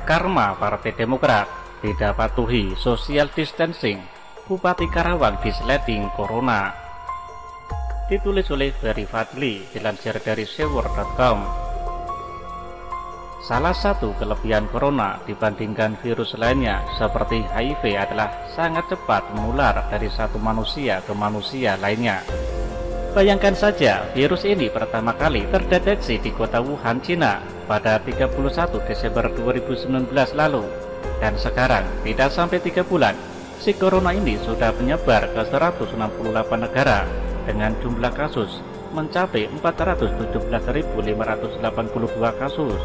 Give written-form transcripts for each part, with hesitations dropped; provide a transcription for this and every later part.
Karma Partai Demokrat tidak patuhi social distancing, Bupati Karawang disleting corona. Ditulis oleh Ferry Fadli, dilansir dari sewor.com. Salah satu kelebihan corona dibandingkan virus lainnya seperti HIV adalah sangat cepat menular dari satu manusia ke manusia lainnya. Bayangkan saja, virus ini pertama kali terdeteksi di kota Wuhan, Cina pada 31 Desember 2019 lalu. Dan sekarang, tidak sampai 3 bulan, si corona ini sudah menyebar ke 168 negara dengan jumlah kasus mencapai 417.582 kasus.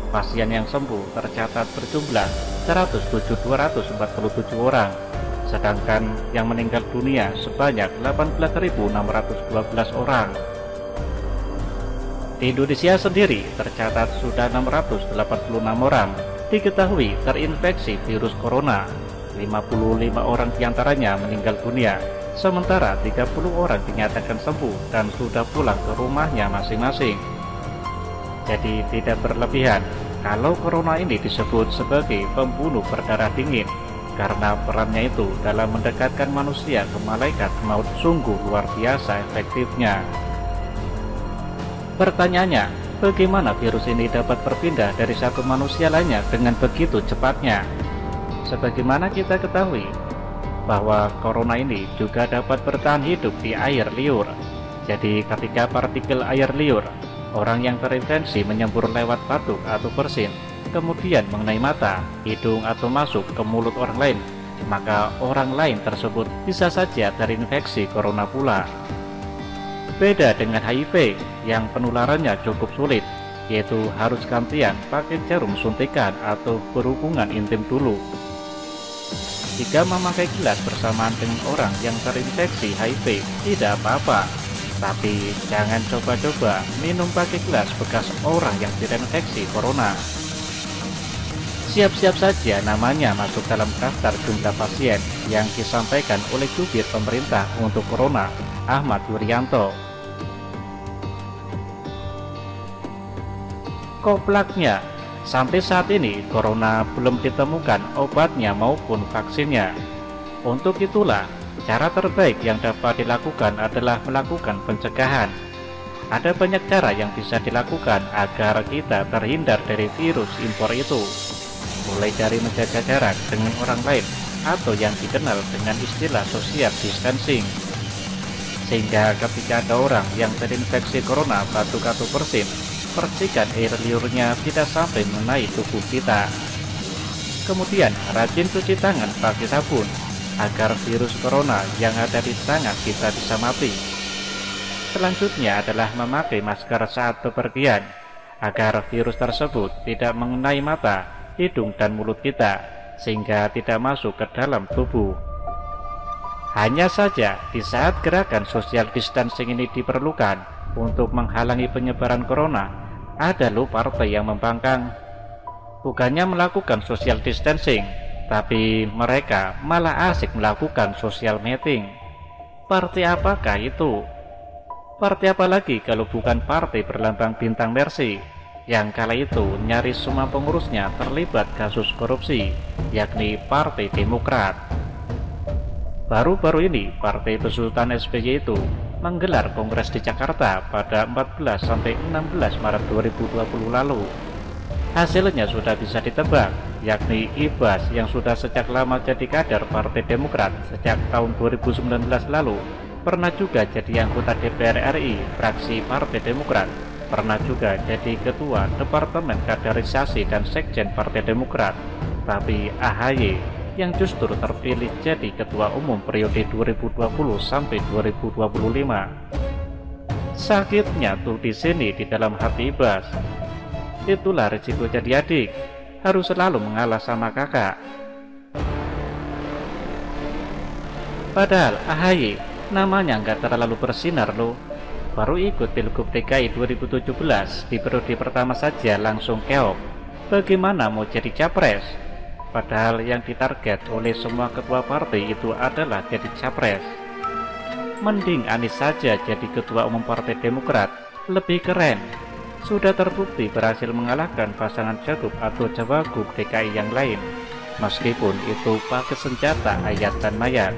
Pasien yang sembuh tercatat berjumlah 107.247 orang, sedangkan yang meninggal dunia sebanyak 18.612 orang. Di Indonesia sendiri tercatat sudah 686 orang diketahui terinfeksi virus corona. 55 orang diantaranya meninggal dunia, sementara 30 orang dinyatakan sembuh dan sudah pulang ke rumahnya masing-masing. Jadi tidak berlebihan kalau corona ini disebut sebagai pembunuh berdarah dingin, karena perannya itu dalam mendekatkan manusia ke malaikat maut sungguh luar biasa efektifnya. Pertanyaannya, bagaimana virus ini dapat berpindah dari satu manusia lainnya dengan begitu cepatnya? Sebagaimana kita ketahui bahwa corona ini juga dapat bertahan hidup di air liur. Jadi ketika partikel air liur orang yang terinfeksi menyembur lewat batuk atau bersin, kemudian mengenai mata, hidung atau masuk ke mulut orang lain, maka orang lain tersebut bisa saja terinfeksi corona pula. Beda dengan HIV yang penularannya cukup sulit, yaitu harus gantian pakai jarum suntikan atau berhubungan intim dulu. Jika memakai gelas bersamaan dengan orang yang terinfeksi HIV tidak apa-apa, tapi jangan coba-coba minum pakai gelas bekas orang yang terinfeksi corona. Siap-siap saja namanya masuk dalam daftar jumlah pasien yang disampaikan oleh jubir pemerintah untuk corona, Ahmad Yuryanto. Koplaknya, sampai saat ini corona belum ditemukan obatnya maupun vaksinnya. Untuk itulah, cara terbaik yang dapat dilakukan adalah melakukan pencegahan. Ada banyak cara yang bisa dilakukan agar kita terhindar dari virus impor itu, mulai dari menjaga jarak dengan orang lain atau yang dikenal dengan istilah social distancing. Sehingga ketika ada orang yang terinfeksi corona batuk atau bersin, percikan air liurnya tidak sampai mengenai tubuh kita. Kemudian rajin cuci tangan pakai sabun agar virus corona yang ada di tangan kita bisa mati. Selanjutnya adalah memakai masker saat bepergian agar virus tersebut tidak mengenai mata, hidung dan mulut kita sehingga tidak masuk ke dalam tubuh. Hanya saja di saat gerakan social distancing ini diperlukan untuk menghalangi penyebaran corona, ada loh partai yang membangkang. Bukannya melakukan social distancing, tapi mereka malah asik melakukan social meeting. Partai apakah itu? Partai apa lagi kalau bukan partai berlambang bintang Mercy, yang kala itu nyaris semua pengurusnya terlibat kasus korupsi, yakni Partai Demokrat. Baru-baru ini partai besutan SBY itu menggelar kongres di Jakarta pada 14-16 Maret 2020 lalu. Hasilnya sudah bisa ditebak, yakni Ibas yang sudah sejak lama jadi kader Partai Demokrat sejak tahun 2019 lalu, pernah juga jadi anggota DPR RI fraksi Partai Demokrat, pernah juga jadi ketua Departemen Kaderisasi dan Sekjen Partai Demokrat. Tapi AHY yang justru terpilih jadi ketua umum periode 2020 sampai 2025. Sakitnya tuh di sini di dalam hati Ibas. Itulah risiko jadi adik, harus selalu mengalah sama kakak. Padahal AHY namanya nggak terlalu bersinar loh. Baru ikut Pilgub DKI 2017 di periode pertama saja langsung keok. Bagaimana mau jadi capres? Padahal yang ditarget oleh semua ketua partai itu adalah jadi capres. Mending Anies saja jadi ketua umum Partai Demokrat, lebih keren. sudah terbukti berhasil mengalahkan pasangan Cagup atau Cawagup DKI yang lain, meskipun itu pakai senjata ayat dan mayat.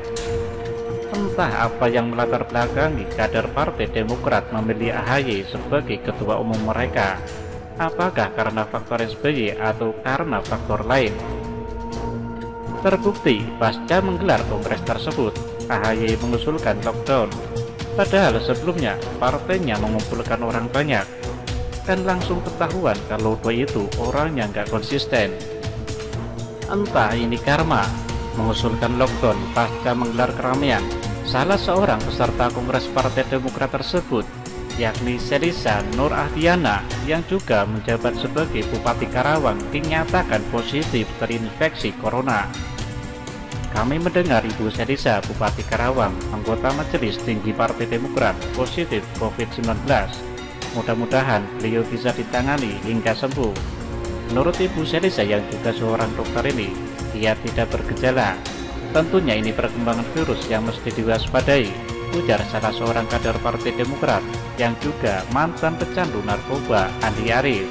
Entah apa yang melatar belakangi kader Partai Demokrat memilih AHY sebagai ketua umum mereka. Apakah karena faktor SBY atau karena faktor lain? Terbukti pasca menggelar kongres tersebut, AHY mengusulkan lockdown. Padahal sebelumnya partainya mengumpulkan orang banyak. Kan langsung ketahuan kalau doi itu orangnya nggak konsisten. Entah ini karma, mengusulkan lockdown pasca menggelar keramaian. Salah seorang peserta kongres Partai Demokrat tersebut, yakni Selisa Nur Ahdiana, yang juga menjabat sebagai Bupati Karawang, dinyatakan positif terinfeksi corona. Kami mendengar Ibu Selisa, Bupati Karawang, anggota Majelis Tinggi Partai Demokrat, positif COVID-19. Mudah-mudahan beliau bisa ditangani hingga sembuh. Menurut Ibu Selisa yang juga seorang dokter ini, ia tidak bergejala. Tentunya ini perkembangan virus yang mesti diwaspadai, ujar salah seorang kader Partai Demokrat yang juga mantan pecandu narkoba, Andi Arief.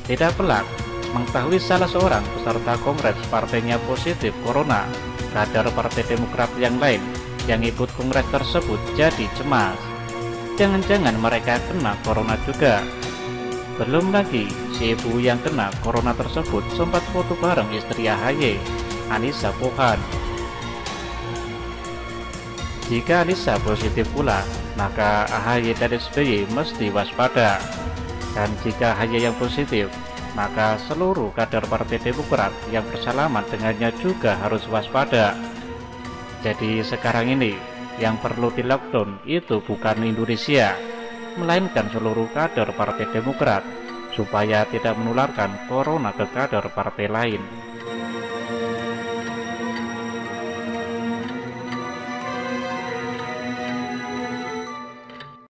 Tidak pelak, mengetahui salah seorang peserta kongres partainya positif corona, kader Partai Demokrat yang lain yang ikut kongres tersebut jadi cemas. Jangan-jangan mereka kena corona juga. Belum lagi, si ibu yang kena corona tersebut sempat foto bareng istri AHY, Anissa Pohan. Jika Anissa positif pula, maka AHY dan SBY mesti waspada. Dan jika AHY yang positif, maka seluruh kader Partai Demokrat yang bersalaman dengannya juga harus waspada. Jadi sekarang ini, yang perlu di lockdown itu bukan Indonesia, melainkan seluruh kader Partai Demokrat, supaya tidak menularkan corona ke kader partai lain.